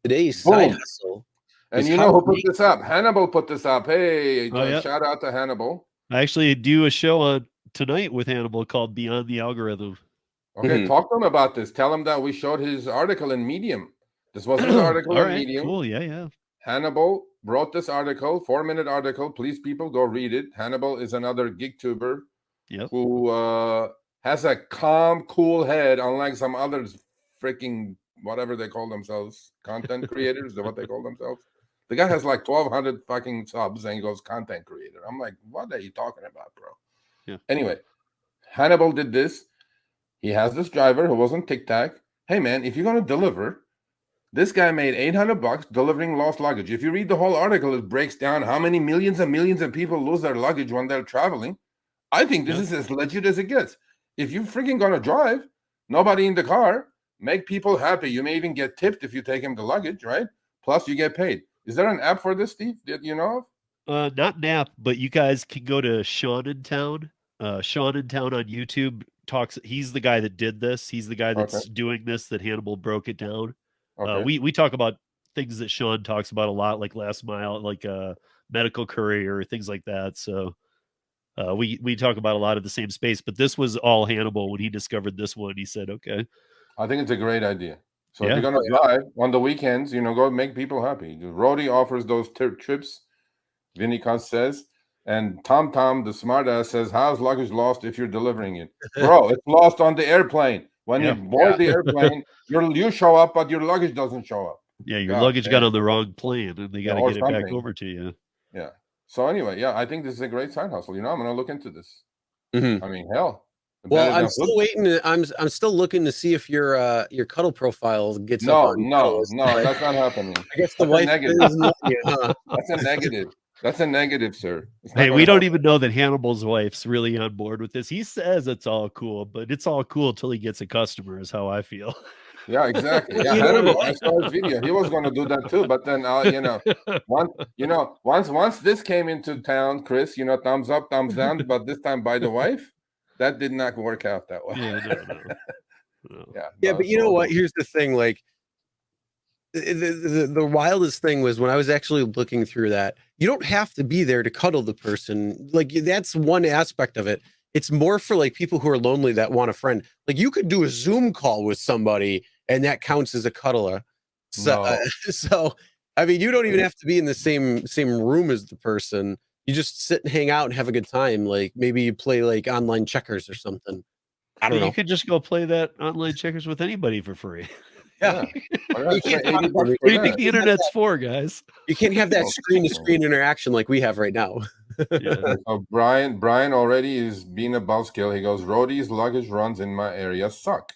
Today's side Boom. hustle. And you know who put this up? Hannibal put this up. Hey, yeah. shout out to Hannibal. I actually do a show on tonight with Hannibal called Beyond the Algorithm. Okay, talk to him about this. Tell him that we showed his article in Medium. This was his article in Medium. Cool. Yeah. Hannibal wrote this article, 4-minute article. Please, people, go read it. Hannibal is another geek tuber who has a calm, cool head, unlike some others freaking whatever they call themselves, content creators. Is that what they call themselves? The guy has like 1,200 fucking subs and he goes content creator. I'm like, what are you talking about, bro? Yeah. Anyway, Hannibal did this. He has this driver who was on TikTok. Hey, man, if you're going to deliver, this guy made $800 delivering lost luggage. If you read the whole article, it breaks down how many millions and millions of people lose their luggage when they're traveling. I think this is as legit as it gets. If you're freaking going to drive, nobody in the car, make people happy. You may even get tipped if you take him the luggage, right? Plus, you get paid. Is there an app for this, Steve, that you know of? Not an app, but you guys can go to Sean in Town. Sean in Town on YouTube talks. He's the guy that did this. He's the guy that's doing this, that Hannibal broke it down. We talk about things that Sean talks about a lot, like last mile, like medical courier, things like that. So we talk about a lot of the same space, but this was all Hannibal. When he discovered this one, he said, okay. I think it's a great idea. So if you're going to drive on the weekends, go make people happy. Rody offers those trips, Vinny Cuss says, and Tom, the smartass, says, how's luggage lost if you're delivering it? Bro, it's lost on the airplane. When you board the airplane, you show up, but your luggage doesn't show up. Yeah, your luggage got on the wrong plane, and they got to get it back over to you. Yeah. So anyway, I think this is a great side hustle. I'm going to look into this. I mean, hell. Well, I'm still waiting. I'm still looking to see if your cuddle profile gets up. No, that's not happening. I guess the wife is That's a negative. That's a negative, sir. Hey, we don't even know that Hannibal's wife's really on board with this. He says it's all cool, but it's all cool until he gets a customer, is how I feel. Yeah, exactly. Yeah, Hannibal, I saw his video. He was going to do that too, but then, once this came into town, Chris, thumbs up, thumbs down, but this time by the wife, that did not work out that way. Yeah, but you know what? Here's the thing. Like, the wildest thing was when I was actually looking through that, you don't have to be there to cuddle the person. Like, that's one aspect of it. It's more for like people who are lonely that want a friend. Like, you could do a Zoom call with somebody and that counts as a cuddler. So, so I mean, you don't even have to be in the same room as the person. You just sit and hang out and have a good time. Like, maybe you play like online checkers or something. I don't know. You could just go play that online checkers with anybody for free. Yeah. What do you think the internet's for, guys? You can't have that screen-to-screen interaction like we have right now. So Brian already is being a buzzkill. He goes, Rody's luggage runs in my area suck.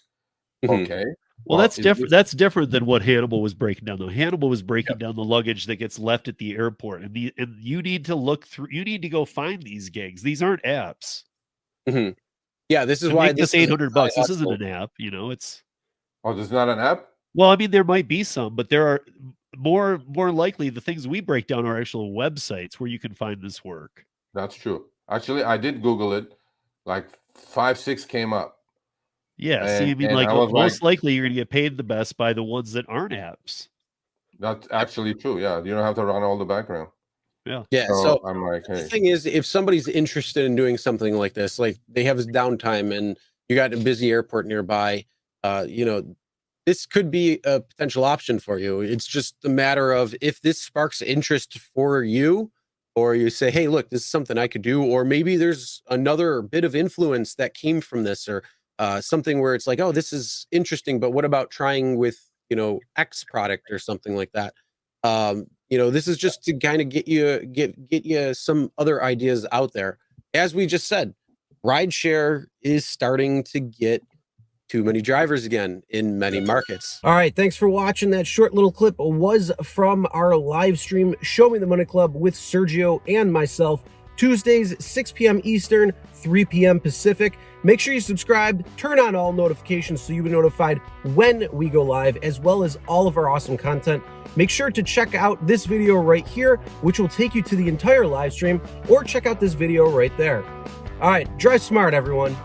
Okay. Well, that's different. That's different than what Hannibal was breaking down, though. Hannibal was breaking down the luggage that gets left at the airport, and you need to look through. You need to go find these gigs. These aren't apps. Yeah, this is why this $800. This isn't an app. It's. Oh, this is not an app? Well, I mean, there might be some, but there are more likely the things we break down are actual websites where you can find this work. That's true. Actually, I did Google it. Like 5-6 came up. Yeah, see, I mean, like most likely you're going to get paid the best by the ones that aren't apps. That's actually true. Yeah, you don't have to run all the background. Yeah. So I'm like, hey. The thing is, if somebody's interested in doing something like this, like they have this downtime and you got a busy airport nearby, this could be a potential option for you. It's just a matter of if this sparks interest for you, or you say, hey, look, this is something I could do, or maybe there's another bit of influence that came from this, or something where it's like, oh, this is interesting, but what about trying with, X product or something like that? This is just to kind of get you some other ideas out there. As we just said, rideshare is starting to get too many drivers again in many markets. All right, thanks for watching. That short little clip was from our live stream, Show Me the Money Club with Sergio and myself, Tuesdays, 6 p.m. Eastern, 3 p.m. Pacific. Make sure you subscribe, turn on all notifications so you'll be notified when we go live, as well as all of our awesome content. Make sure to check out this video right here, which will take you to the entire live stream, or check out this video right there. All right, drive smart, everyone.